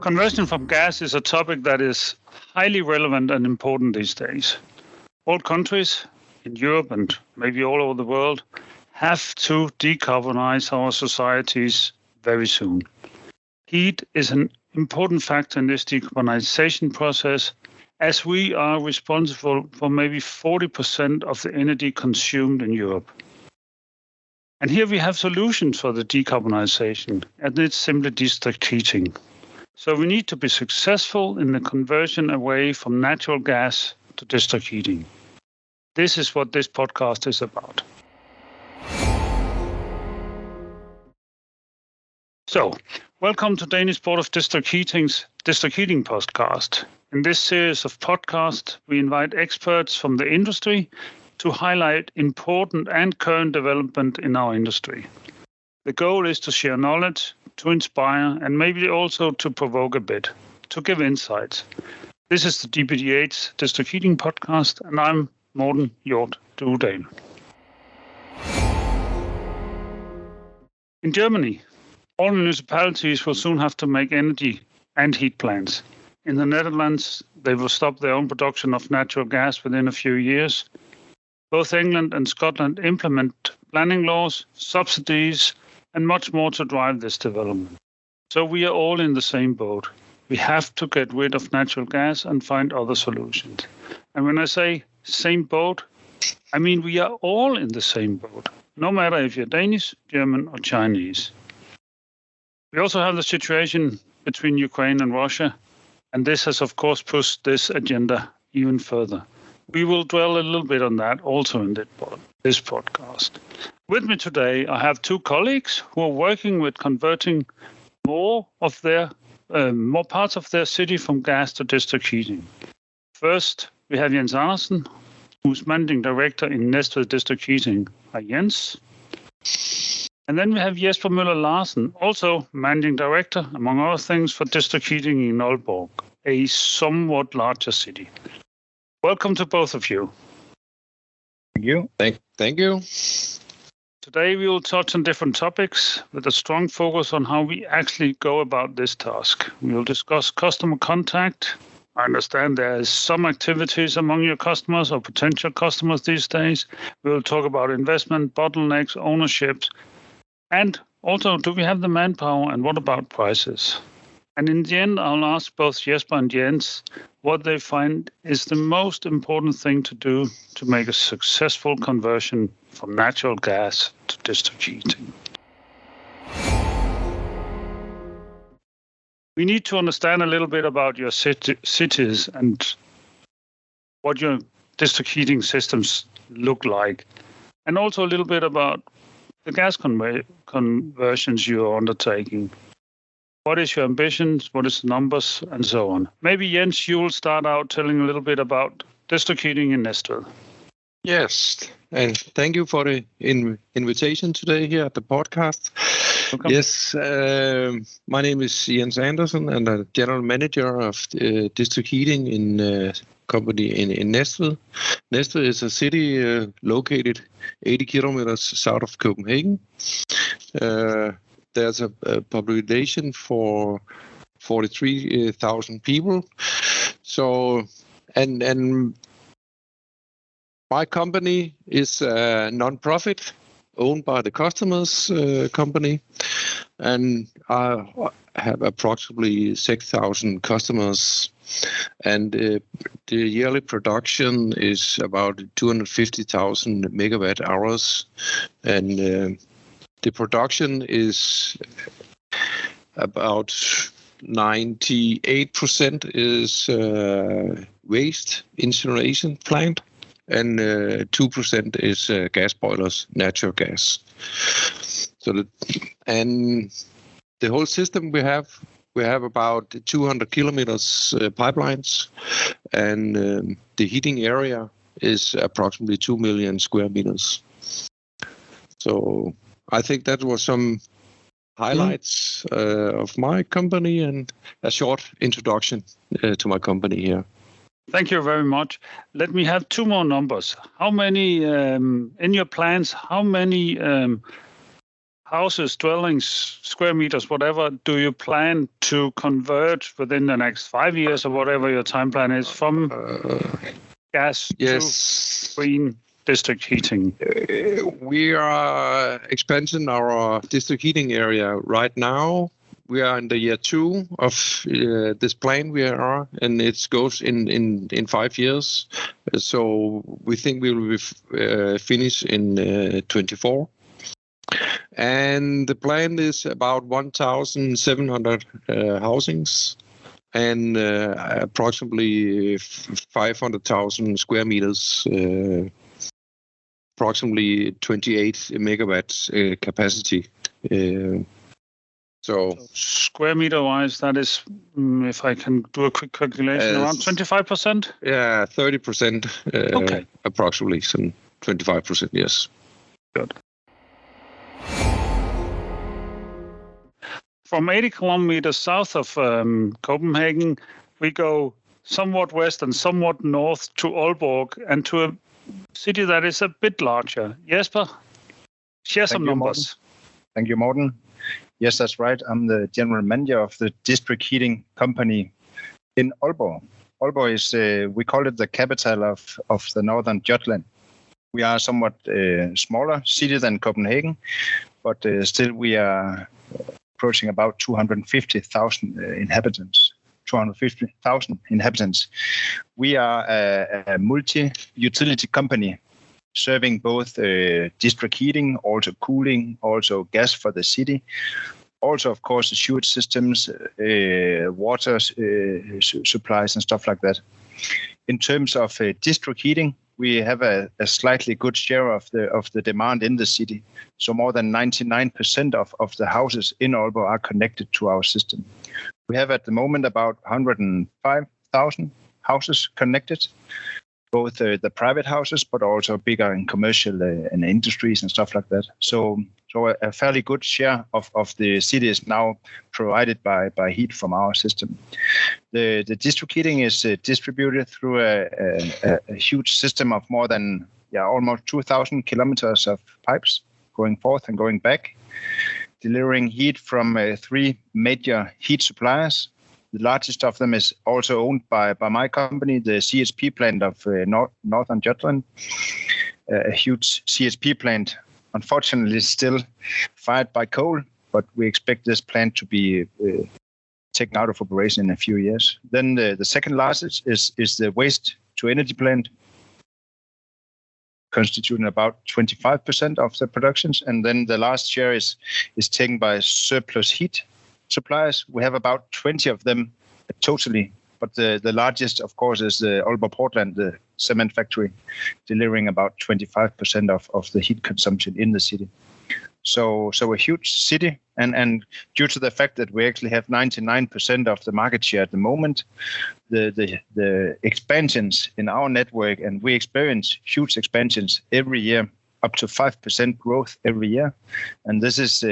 Conversion from gas is a topic that is highly relevant and important these days. All countries in Europe and maybe all over the world have to decarbonize our societies very soon. Heat is an important factor in this decarbonization process, as we are responsible for maybe 40% of the energy consumed in Europe. And here we have solutions for the decarbonization, and it's simply district heating. So we need to be successful in the conversion away from natural gas to district heating. This is what this podcast is about. So, welcome to Danish Board of District Heating's District Heating podcast. In this series of podcasts, we invite experts from the industry to highlight important and current development in our industry. The goal is to share knowledge, to inspire, and maybe also to provoke a bit, to give insights. This is the DBDH District Heating podcast, and I'm Morten Jordt Duedahl. In Germany, all municipalities will soon have to make energy and heat plans. In the Netherlands, they will stop their own production of natural gas within a few years. Both England and Scotland implement planning laws, subsidies, and much more to drive this development. So we are all in the same boat. We have to get rid of natural gas and find other solutions. And when I say same boat, I mean we are all in the same boat, no matter if you're Danish, German, or Chinese. We also have the situation between Ukraine and Russia, and this has, of course, pushed this agenda even further. We will dwell a little bit on that also in this podcast. With me today, I have two colleagues who are working with converting more parts of their city from gas to district heating. First, we have Jens Andersen, who's managing director in Naestved District Heating. Hi, Jens. And then we have Jesper Moeller-Larsen, also managing director, among other things, for district heating in Aalborg, a somewhat larger city. Welcome to both of you. Thank you. Thank you. Today we will touch on different topics with a strong focus on how we actually go about this task. We will discuss customer contact. I understand there is some activities among your customers or potential customers these days. We will talk about investment, bottlenecks, ownerships, and also, do we have the manpower and what about prices? And in the end, I'll ask both Jesper and Jens what they find is the most important thing to do to make a successful conversion from natural gas to district heating. We need to understand a little bit about your cities and what your district heating systems look like, and also a little bit about the gas conversions you are undertaking. What is your ambitions? What is the numbers? And so on. Maybe Jens, you will start out telling a little bit about district heating in Næstved. Yes, and thank you for the invitation today here at the podcast. Welcome. Yes, my name is Jens Andersen, and I'm general manager of district heating in company in Næstved. Næstved is a city located 80 kilometers south of Copenhagen. There's a population for 43,000 people. So, and my company is a non-profit owned by the customers company, and I have approximately 6,000 customers, and the yearly production is about 250,000 megawatt hours, and the production is about 98% is waste incineration plant, and 2% is gas boilers, natural gas. So, and the whole system we have about 200 kilometers pipelines, and the heating area is approximately 2 million square meters. So I think that was some highlights of my company and a short introduction to my company here. Thank you very much. Let me have two more numbers. How many in your plans? How houses, dwellings, square meters, whatever, do you plan to convert within the next 5 years or whatever your time plan is from gas to green district heating? We are expanding our district heating area right now. We are in the year 2 of this plan we are, and it goes in 5 years. So we think we will be finished in 24. And the plan is about 1,700 housings and approximately 500,000 square meters, approximately 28 megawatts capacity. So square meter wise, that is, if I can do a quick calculation, around 25%? Yeah, 30%. Okay. Approximately, some 25%, yes. Good. From 80 kilometers south of Copenhagen, we go somewhat west and somewhat north to Aalborg and to a city that is a bit larger. Jesper, share some numbers. Thank you, Morten. Yes, that's right. I'm the general manager of the district heating company in Aalborg. Aalborg is, we call it the capital of the northern Jutland. We are a somewhat smaller city than Copenhagen, but still we are approaching about 250,000 inhabitants. 250,000 inhabitants. We are a multi-utility company serving both district heating, also cooling, also gas for the city. Also, of course, the sewage systems, water supplies and stuff like that. In terms of district heating, we have a slightly good share of the demand in the city. So more than 99% of the houses in Aalborg are connected to our system. We have at the moment about 105,000 houses connected, both the private houses, but also bigger in commercial and industries and stuff like that. So a fairly good share of the city is now provided by heat from our system. The district heating is distributed through a huge system of more than almost 2,000 kilometers of pipes going forth and going back, delivering heat from 3 major heat suppliers. The largest of them is also owned by my company, the CHP plant of Northern Jutland, a huge CHP plant. Unfortunately, still fired by coal, but we expect this plant to be taken out of operation in a few years. Then the second largest is the waste-to-energy plant, constituting about 25% of the productions. And then the last share is taken by surplus heat suppliers. We have about 20 of them totally, but the largest, of course, is the Aalborg Portland, the cement factory, delivering about 25% of the heat consumption in the city. So a huge city, and due to the fact that we actually have 99% of the market share at the moment, the expansions in our network, and we experience huge expansions every year, up to 5% growth every year. And this is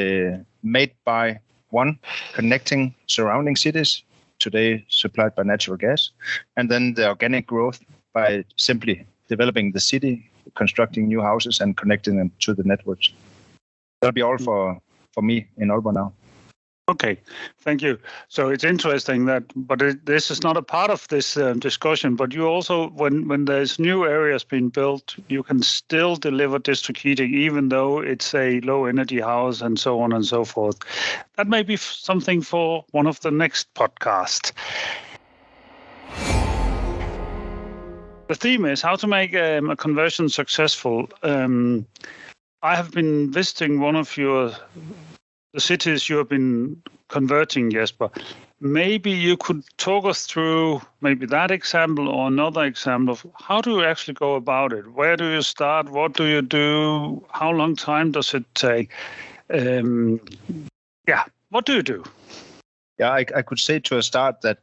made by, one, connecting surrounding cities, today supplied by natural gas, and then the organic growth by simply developing the city, constructing new houses and connecting them to the networks. That'll be all for me in Aalborg now. Okay, thank you. So it's interesting that, but this is not a part of this discussion, but you also, when there's new areas being built, you can still deliver district heating, even though it's a low energy house and so on and so forth. That may be something for one of the next podcasts. The theme is how to make a conversion successful. I have been visiting one of the cities you have been converting, Jesper. Maybe you could talk us through maybe that example or another example of how do you actually go about it? Where do you start? What do you do? How long time does it take? What do you do? Yeah, I could say to a start that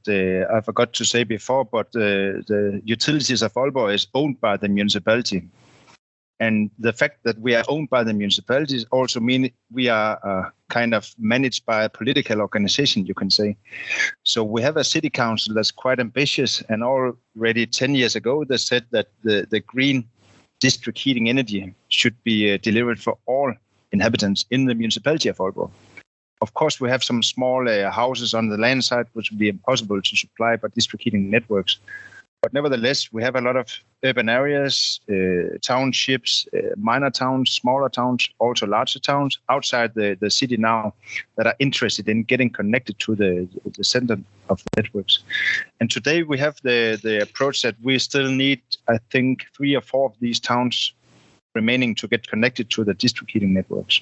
I forgot to say before, but the utilities of Aalborg is owned by the municipality. And the fact that we are owned by the municipalities also means we are kind of managed by a political organization, you can say. So we have a city council that's quite ambitious, and already 10 years ago, they said that the green district heating energy should be delivered for all inhabitants in the municipality of Aalborg. Of course, we have some small houses on the land side, which would be impossible to supply by district heating networks. But nevertheless, we have a lot of urban areas, townships, minor towns, smaller towns, also larger towns outside the city now that are interested in getting connected to the center of the networks. And today we have the approach that we still need, I think, 3 or 4 of these towns remaining to get connected to the district heating networks.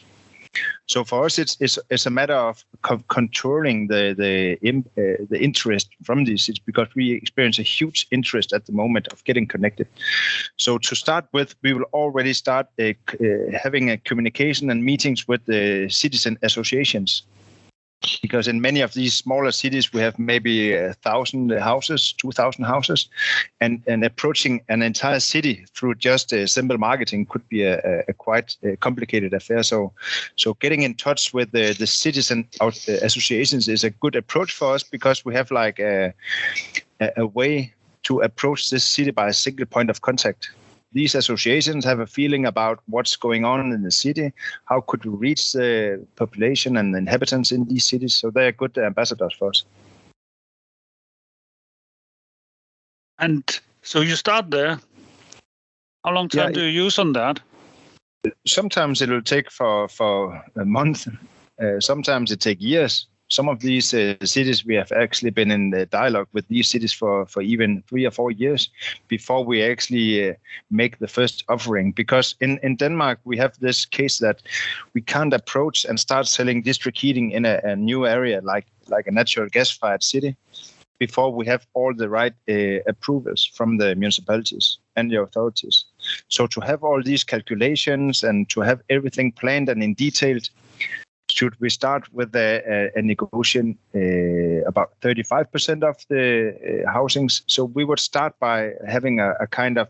So for us, it's a matter of controlling the interest from these cities, because we experience a huge interest at the moment of getting connected. So to start with, we will already start having a communication and meetings with the citizen associations. Because in many of these smaller cities, we have maybe 1,000 houses, 2,000 houses, and approaching an entire city through just simple marketing could be a quite complicated affair. So getting in touch with the citizen associations is a good approach for us, because we have like a way to approach this city by a single point of contact. These associations have a feeling about what's going on in the city. How could we reach the population and the inhabitants in these cities? So they're good ambassadors for us. And so you start there. How long time do you use on that? Sometimes it will take for a month. Sometimes it takes years. Some of these cities, we have actually been in the dialogue with these cities for even 3 or 4 years before we actually make the first offering. Because in Denmark, we have this case that we can't approach and start selling district heating in a new area like a natural gas-fired city before we have all the right approvals from the municipalities and the authorities. So to have all these calculations and to have everything planned and in detailed, should we start with a negotiation about 35% of the housings? So we would start by having a kind of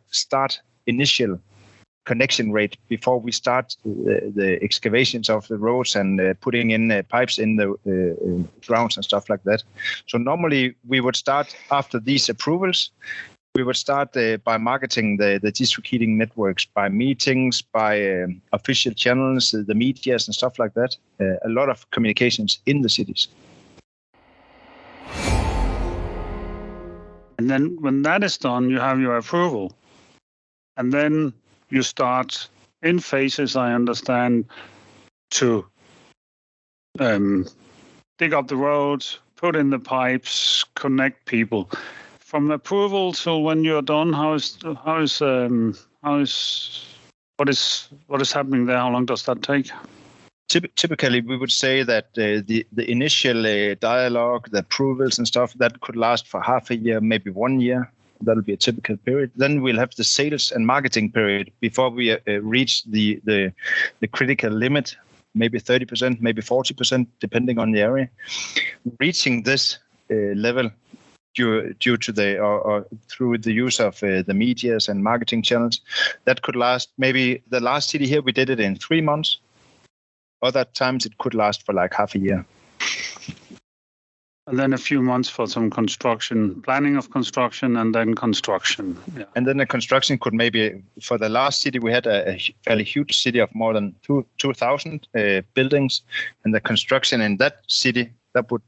initial connection rate before we start the excavations of the roads and putting in pipes in the grounds and stuff like that. So normally we would start after these approvals. We would start by marketing the district heating networks, by meetings, by official channels, the medias and stuff like that. A lot of communications in the cities. And then when that is done, you have your approval. And then you start in phases, I understand, to dig up the roads, put in the pipes, connect people. From approval till when you're done, what is happening there? How long does that take? Typically, we would say that the initial dialogue, the approvals and stuff, that could last for half a year, maybe 1 year. That'll be a typical period. Then we'll have the sales and marketing period before we reach the critical limit, maybe 30%, maybe 40%, depending on the area. Reaching this level due to or through the use of the medias and marketing channels, that could last. Maybe the last city here, we did it in 3 months. Other times it could last for like half a year. And then a few months for some construction, planning of construction, and then construction. Yeah. And then the construction could maybe, for the last city, we had a fairly huge city of more than 2,000 buildings. And the construction in that city, that would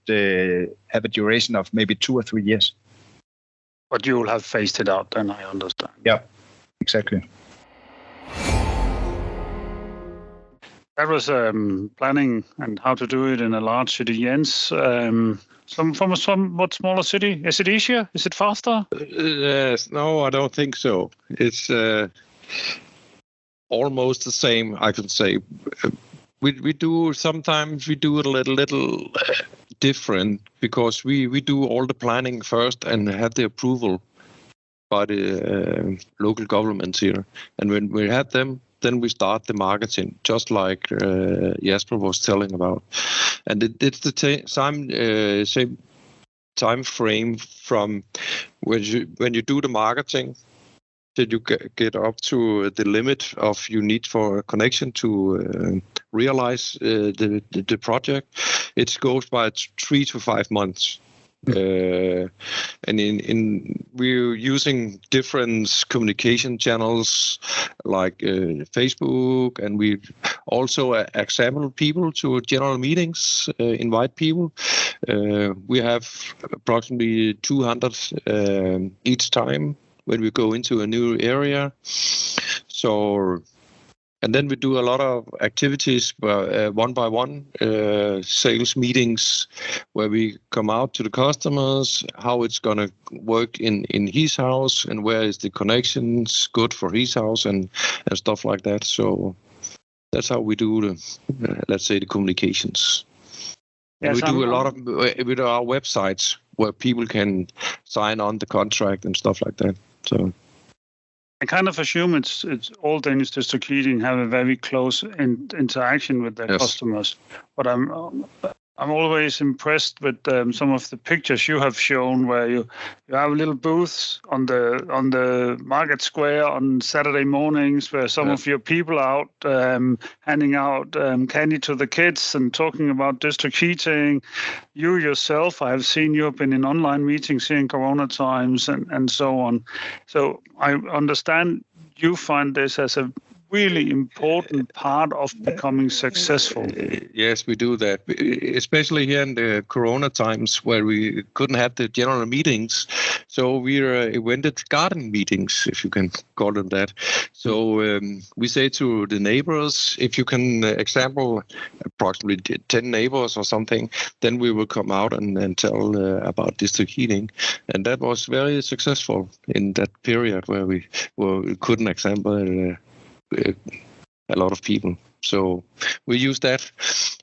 have a duration of maybe 2 or 3 years. But you will have phased it out then, I understand. Yeah, exactly. That was planning and how to do it in a large city. Jens, from a somewhat smaller city, is it easier? Is it faster? No, I don't think so. It's almost the same, I can say. Sometimes we do it a little different, because we do all the planning first and have the approval by the local governments here. And when we have them, then we start the marketing, just like Jesper was telling about. And it's the same time frame from when you do the marketing till you get up to the limit of you need for a connection to realize the project. It goes by 3 to 5 months. And we're using different communication channels like Facebook, and we also examine people to general meetings, invite people. We have approximately 200 each time when we go into a new area. So. And then we do a lot of activities, one by one, sales meetings, where we come out to the customers, how it's going to work in his house, and where is the connections good for his house, and stuff like that. So that's how we do let's say, the communications. And we do a lot of with our websites where people can sign on the contract and stuff like that. So. I kind of assume it's all Danish district heating have a very close interaction with their customers, but I'm always impressed with some of the pictures you have shown, where you have little booths on the market square on Saturday mornings, where some of your people are out handing out candy to the kids and talking about district heating. You yourself, I have seen you have been in online meetings here in Corona times and so on. So I understand you find this as a really important part of becoming successful. Yes, we do that, especially here in the Corona times where we couldn't have the general meetings. So we invented garden meetings, if you can call them that. So we say to the neighbors, if you can example approximately 10 neighbors or something, then we will come out and tell about district heating. And that was very successful in that period where we couldn't example a lot of people. So we use that,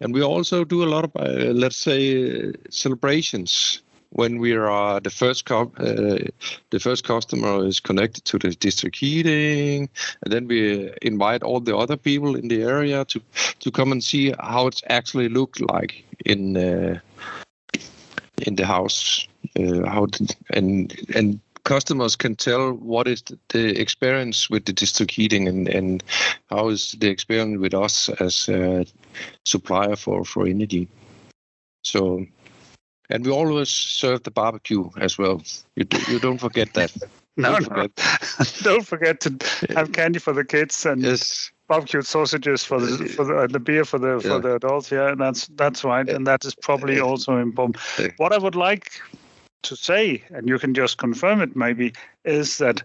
and we also do a lot of let's say, celebrations when we are the first customer is connected to the district heating, and then we invite all the other people in the area to come and see how it's actually looked like in the house, and customers can tell what is the experience with the district heating and how is the experience with us as a supplier for energy. So, and we always serve the barbecue as well. You don't forget that. Don't forget to have candy for the kids and barbecued sausages for the beer for the adults. Yeah, that's right, and that is probably also important. What I would like to say, and you can just confirm it maybe, is that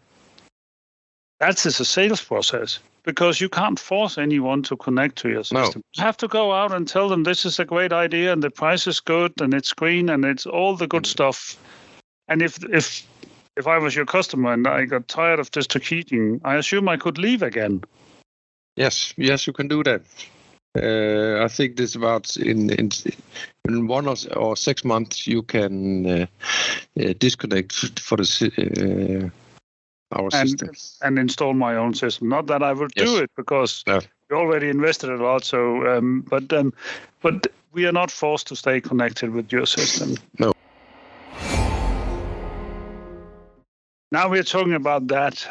is a sales process, because you can't force anyone to connect to your system. You have to go out and tell them this is a great idea and the price is good and it's green and it's all the good stuff. And if I was your customer and I got tired of district heating, I assume I could leave again. Yes, you can do that. I think this about in 1 or 6 months you can disconnect for the our system and install my own system. Not that I will do it, because we already invested a lot. So, but we are not forced to stay connected with your system. No. Now we're talking about that.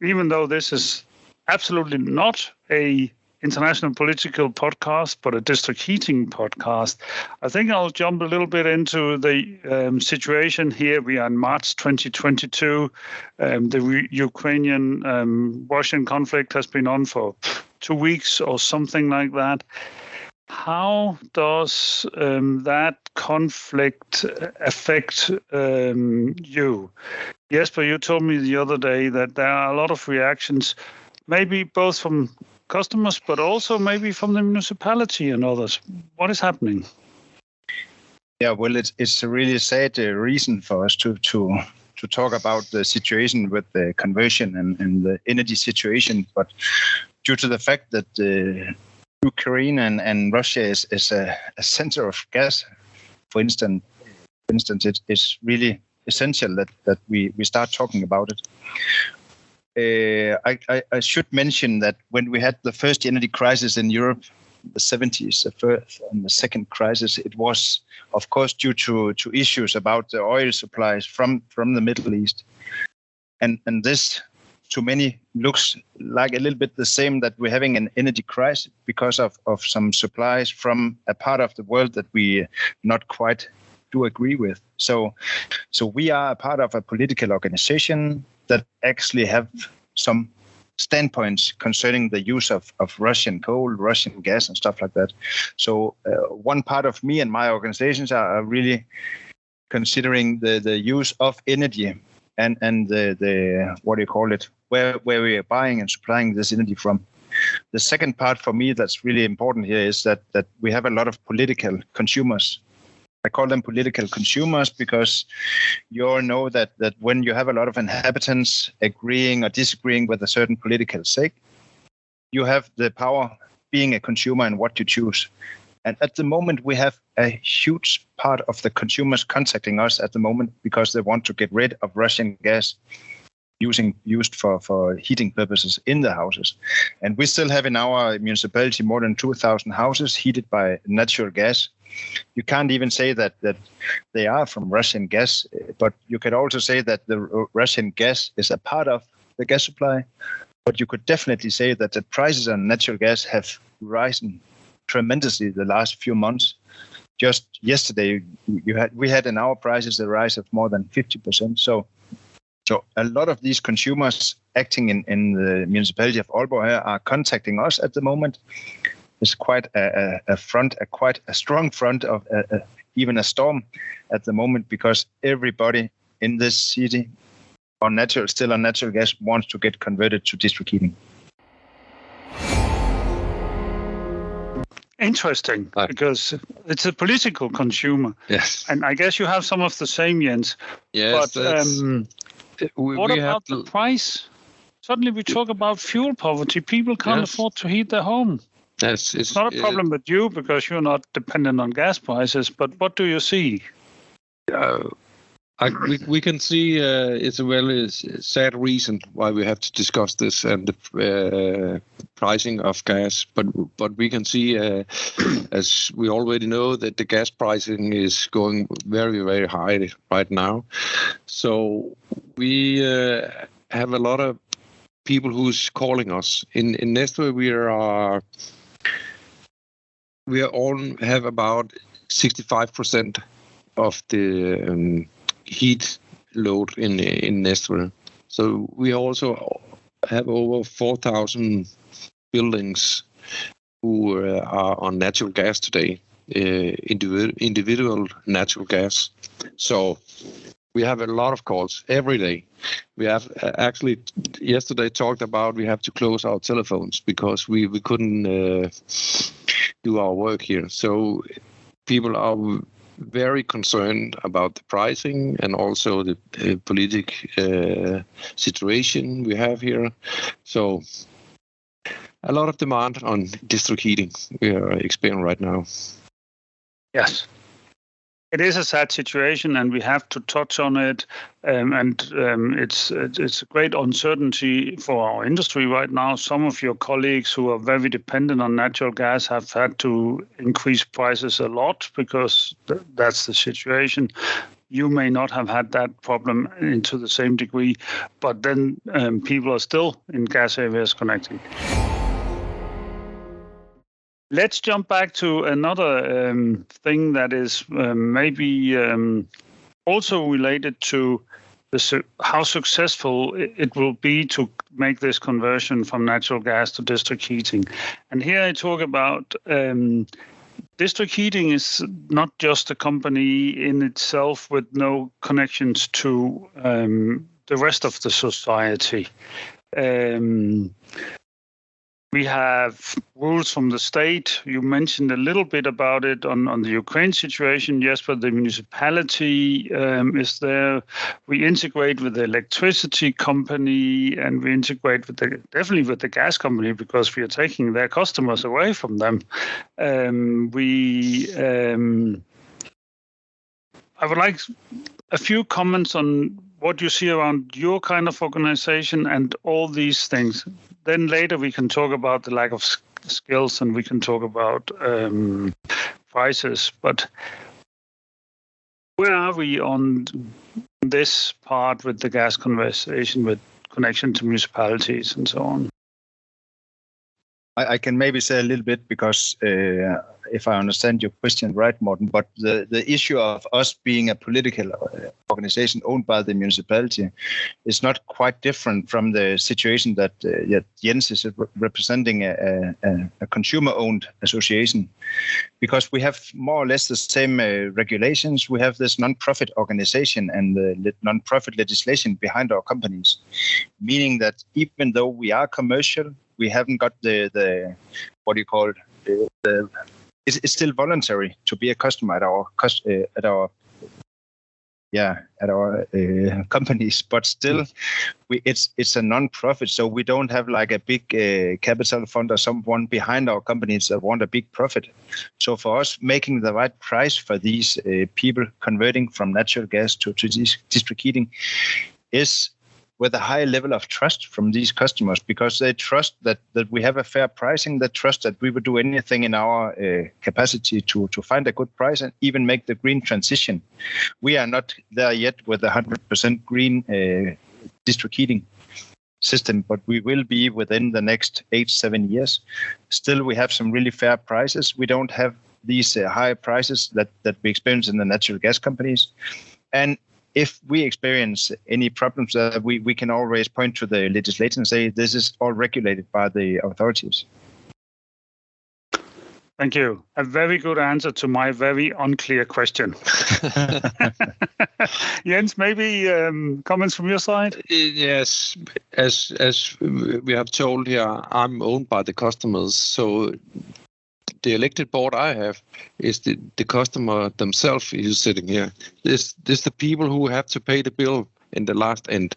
Even though this is absolutely not a international political podcast, but a district heating podcast, I think I'll jump a little bit into the situation here. We are in March 2022. The Ukrainian-Russian conflict has been on for 2 weeks or something like that. How does that conflict affect you? Jesper, you told me the other day that there are a lot of reactions, maybe both from customers, but also maybe from the municipality and others. What is happening? Yeah, well, it's a really sad reason for us to talk about the situation with the conversion and the energy situation. But due to the fact that Ukraine and Russia is a center of gas, for instance, it's really essential that we start talking about it. I should mention that when we had the first energy crisis in Europe, the 70s, the first and the second crisis, it was, of course, due to issues about the oil supplies from the Middle East. And this, to many, looks like a little bit the same, that we're having an energy crisis because of some supplies from a part of the world that we not quite do agree with. So we are a part of a political organization that actually have some standpoints concerning the use of Russian coal, Russian gas, and stuff like that. So one part of me and my organizations are really considering the use of energy and the what do you call it, where we are buying and supplying this energy from. The second part for me that's really important here is that we have a lot of political consumers. I call them political consumers because you all know that when you have a lot of inhabitants agreeing or disagreeing with a certain political stake, you have the power being a consumer in what you choose. And at the moment, we have a huge part of the consumers contacting us at the moment because they want to get rid of Russian gas used for heating purposes in the houses. And we still have in our municipality more than 2,000 houses heated by natural gas. You can't even say that they are from Russian gas, but you could also say that the Russian gas is a part of the gas supply. But you could definitely say that the prices on natural gas have risen tremendously the last few months. Just yesterday, we had in our prices a rise of more than 50%. So a lot of these consumers acting in the municipality of Aalborg are contacting us at the moment. It's quite quite a strong front of even a storm at the moment because everybody in this city still on natural gas wants to get converted to district heating. Interesting, because it's a political consumer. Yes. And I guess you have some of the same, Jens. Yes. But what about the price? Suddenly we talk about fuel poverty. People can't afford to heat their home. Yes, it's not a problem with you because you're not dependent on gas prices, but what do you see? We can see it's a very sad reason why we have to discuss this and the pricing of gas. But we can see, as we already know, that the gas pricing is going very, very high right now. So we have a lot of people who's calling us. In Næstved, we have about 65% of the heat load in Næstved. So we also have over 4,000 buildings who are on natural gas today, individual natural gas. So we have a lot of calls every day. We have actually yesterday talked about we have to close our telephones because we couldn't do our work here. So people are very concerned about the pricing and also the political situation we have here. So a lot of demand on district heating we are experiencing right now. Yes. It is a sad situation, and we have to touch on it. It's a great uncertainty for our industry right now. Some of your colleagues who are very dependent on natural gas have had to increase prices a lot because that's the situation. You may not have had that problem to the same degree, but then people are still in gas areas connecting. Let's jump back to another thing that is maybe also related to how successful it will be to make this conversion from natural gas to district heating. And here I talk about district heating is not just a company in itself with no connections to the rest of the society. We have rules from the state. You mentioned a little bit about it on the Ukraine situation. Yes, but the municipality is there. We integrate with the electricity company, and we integrate definitely with the gas company because we are taking their customers away from them. I would like a few comments on what you see around your kind of organization and all these things. Then later we can talk about the lack of skills and we can talk about prices. But where are we on this part with the gas conversation, with connection to municipalities and so on? I can maybe say a little bit because if I understand your question right, Morten, but the issue of us being a political organization owned by the municipality is not quite different from the situation that Jens is representing a consumer-owned association, because we have more or less the same regulations. We have this non-profit organization and the non-profit legislation behind our companies, meaning that even though we are commercial, we haven't got the what do you call it? It's still voluntary to be a customer at our companies, but still, it's a non-profit, so we don't have like a big capital fund or someone behind our companies that want a big profit. So for us, making the right price for these people converting from natural gas to district heating is with a high level of trust from these customers, because they trust that we have a fair pricing, they trust that we would do anything in our capacity to find a good price and even make the green transition. We are not there yet with a 100% green district heating system, but we will be within the next 8-7 years. Still, we have some really fair prices. We don't have these high prices that we experience in the natural gas companies. And if we experience any problems, we can always point to the legislation and say this is all regulated by the authorities. Thank you. A very good answer to my very unclear question. Jens, maybe comments from your side? Yes, as we have told here, I'm owned by the customers, so the elected board I have is the customer themselves who's sitting here. This the people who have to pay the bill in the last end.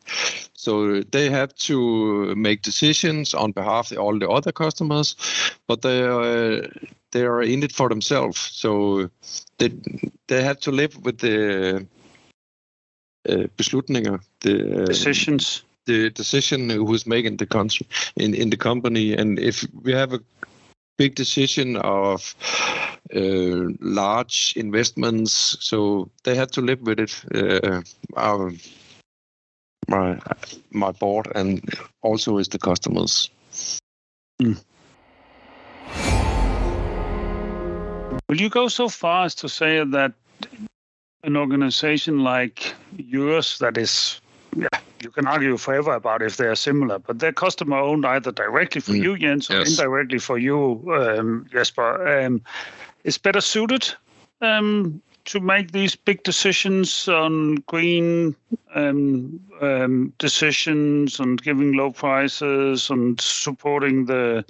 So they have to make decisions on behalf of all the other customers, but they are in it for themselves. So they have to live with the beslutninger, the decisions. The decision who's making the country in the company. And if we have a big decision of large investments, so they have to live with it. My board and also is the customers. Mm. Will you go so far as to say that an organization like yours, that is, you can argue forever about if they are similar, but they're customer owned either directly for you, Jens, or indirectly for you, Jesper, is better suited to make these big decisions on green decisions and giving low prices and supporting the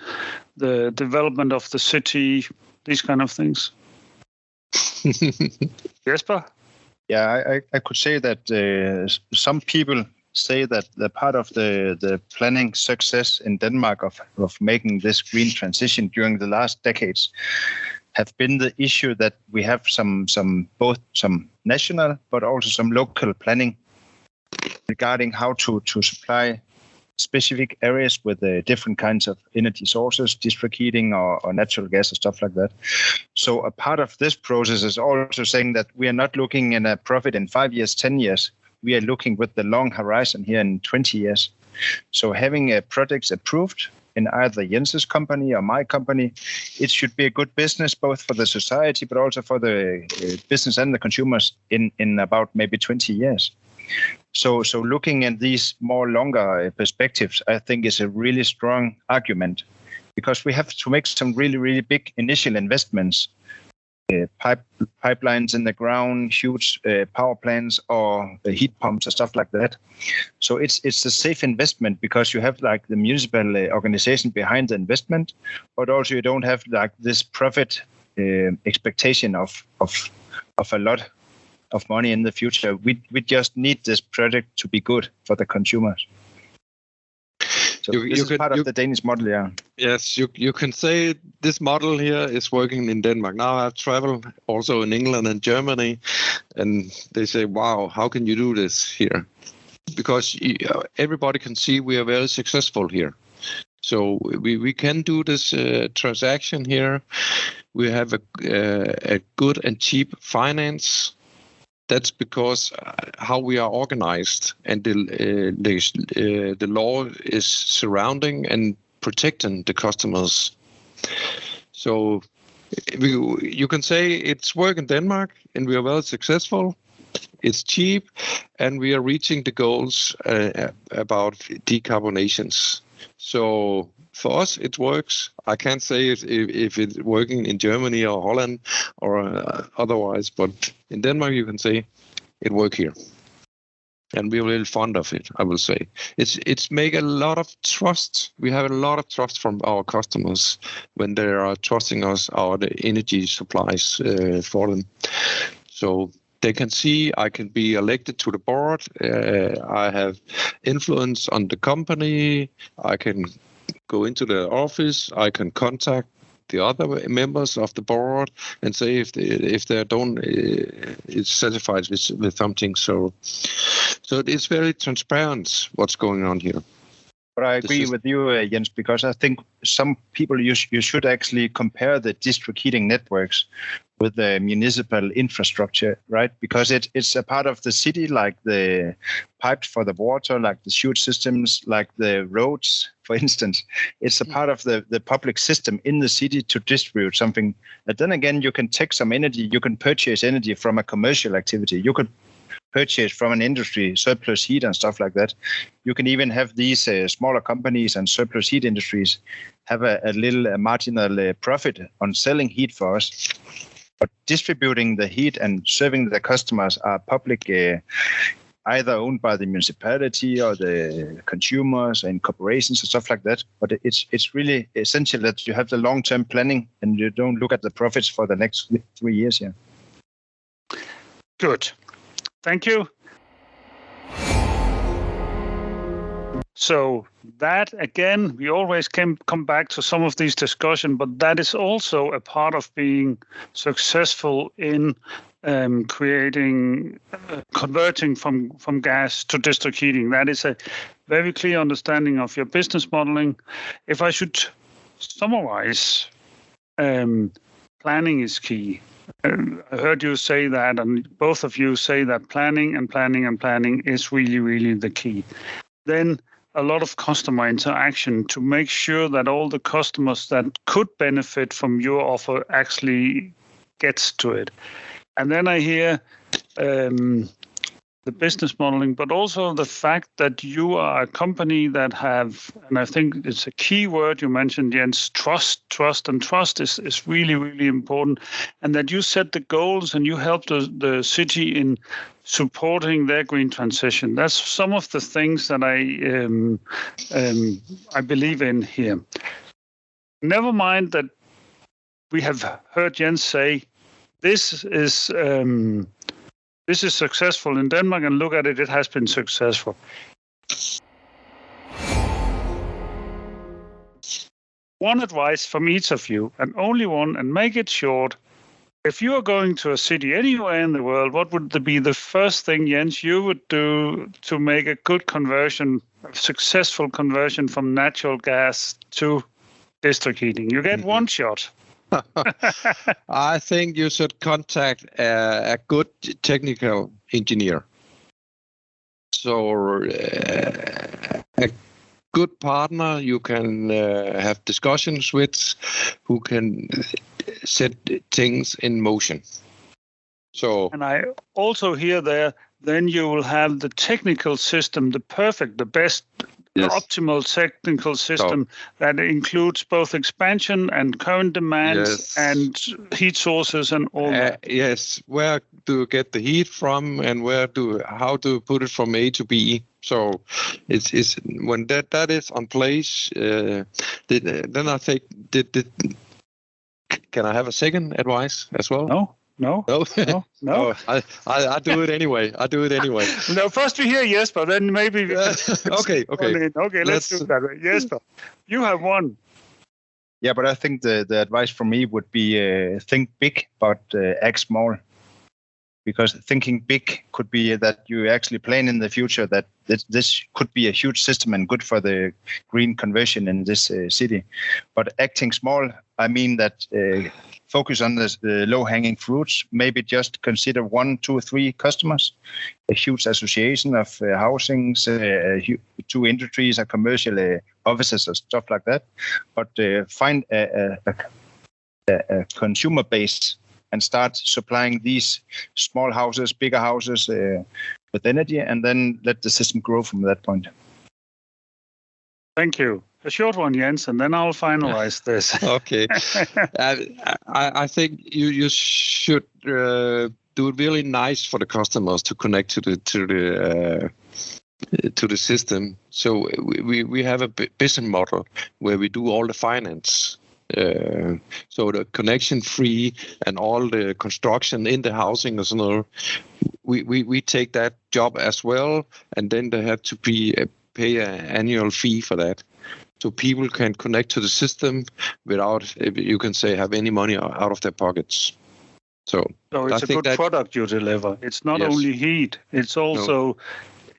development of the city, these kind of things? Jesper? Yeah, I could say that some people say that the part of the planning success in Denmark of making this green transition during the last decades have been the issue that we have both some national but also some local planning regarding how to supply specific areas with different kinds of energy sources, district heating or natural gas or stuff like that. So a part of this process is also saying that we are not looking in a profit in 5 years, 10 years. We are looking with the long horizon here in 20 years. So having projects approved in either Jens's company or my company, it should be a good business both for the society but also for the business and the consumers in about maybe 20 years. So looking at these more longer perspectives, I think is a really strong argument, because we have to make some really, really big initial investments, pipelines in the ground, huge power plants or heat pumps or stuff like that. So it's a safe investment because you have like the municipal organization behind the investment, but also you don't have like this profit expectation of a lot of money in the future. We just need this project to be good for the consumers. So this is part of the Danish model, yeah. Yes, you can say this model here is working in Denmark. Now I've traveled also in England and Germany, and they say, wow, how can you do this here? Because everybody can see we are very successful here. So we can do this transaction here. We have a good and cheap finance. That's because how we are organized and the law is surrounding and protecting the customers. So you can say it's work in Denmark, and we are well successful. It's cheap, and we are reaching the goals about decarbonizations. So for us, it works. I can't say if it's working in Germany or Holland or otherwise, but in Denmark, you can say it works here. And we're really fond of it, I will say. It's make a lot of trust. We have a lot of trust from our customers when they are trusting us our energy supplies for them. So they can see I can be elected to the board. I have influence on the company. I can go into the office. I can contact the other members of the board and say if they don't is satisfied with something. So it's very transparent what's going on here. But I agree with you, Jens, because I think some people you should actually compare the district heating networks with the municipal infrastructure, right? Because it's a part of the city, like the pipes for the water, like the sewage systems, like the roads, for instance. It's a part of the public system in the city to distribute something. But then again, you can take some energy, you can purchase energy from a commercial activity. You could purchase from an industry, surplus heat and stuff like that. You can even have these smaller companies and surplus heat industries have a little marginal profit on selling heat for us. But distributing the heat and serving the customers are public, either owned by the municipality or the consumers and corporations and stuff like that. But it's really essential that you have the long-term planning and you don't look at the profits for the next 3 years. Yeah. Good. Thank you. So that, again, we always come back to some of these discussions, but that is also a part of being successful in converting from gas to district heating. That is a very clear understanding of your business modeling. If I should summarize, planning is key. I heard you say that, and both of you say that planning is really, really the key. Then a lot of customer interaction to make sure that all the customers that could benefit from your offer actually gets to it. And then I hear the business modeling, but also the fact that you are a company that have, and I think it's a key word you mentioned, Jens, trust is really, really important. And that you set the goals and you help the city in supporting their green transition. That's some of the things that I believe in here. Never mind that we have heard Jens say, this is successful in Denmark, and look at it, it has been successful. One advice from each of you, and only one, and make it short. If you are going to a city anywhere in the world, what would be the first thing, Jens, you would do to make a good conversion, a successful conversion from natural gas to district heating? You get one shot. I think you should contact a good technical engineer. So a good partner you can have discussions with who can set things in motion. So, and I also hear there, then you will have the technical system, the best, yes, optimal technical system that includes both expansion and current demands, yes, and heat sources and all that. Yes, where do you get the heat from, and how to put it from A to B? So it's when that is on place, then I think can I have a second advice as well? No. I do it anyway. No, first we hear Jesper, then maybe. Okay. Let's do that. Jesper, you have one. Yeah, but I think the advice from me would be think big, but act small. Because thinking big could be that you actually plan in the future that this could be a huge system and good for the green conversion in this city. But acting small I mean that focus on the low-hanging fruits. Maybe just consider 1, 2, 3 customers, a huge association of housings, 2 industries, or commercial offices, or stuff like that. But find a consumer base and start supplying these small houses, bigger houses with energy, and then let the system grow from that point. Thank you. A short one, Jens, and then I'll finalize this. Okay. I think you should do it really nice for the customers to connect to the system. So we have a business model where we do all the finance. So the connection free and all the construction in the housing as well. We take that job as well, and then they have to pay an annual fee for that. So people can connect to the system without, you can say, have any money out of their pockets. So it's a good product you deliver. It's not only heat, it's also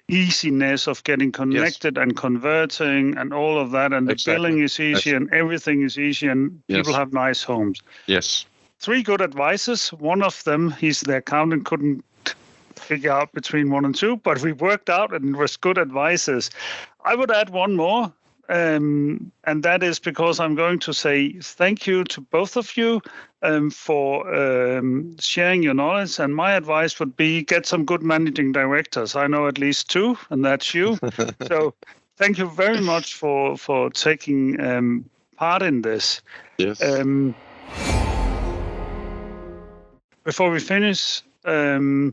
easiness of getting connected and converting and all of that. And the billing is easy and everything is easy and people have nice homes. Yes. 3 good advices. One of them, the accountant couldn't figure out between 1 and 2, but we worked out and it was good advices. I would add one more. And that is because I'm going to say thank you to both of you for sharing your knowledge. And my advice would be get some good managing directors. I know at least 2, and that's you. So thank you very much for taking part in this. Yes. Before we finish, the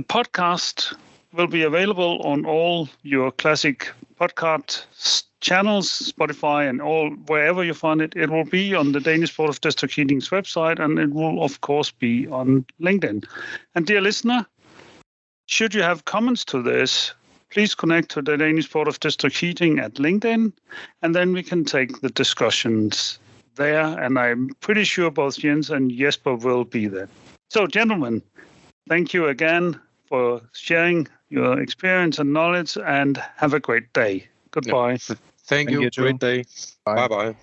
podcast will be available on all your classic podcast channels, Spotify and all, wherever you find it. It will be on the Danish Board of District Heating's website, and it will, of course, be on LinkedIn. And dear listener, should you have comments to this, please connect to the Danish Board of District Heating at LinkedIn, and then we can take the discussions there. And I'm pretty sure both Jens and Jesper will be there. So, gentlemen, thank you again for sharing your experience and knowledge, and have a great day. Goodbye. Thank you. You too. Great day. Bye. Bye-bye.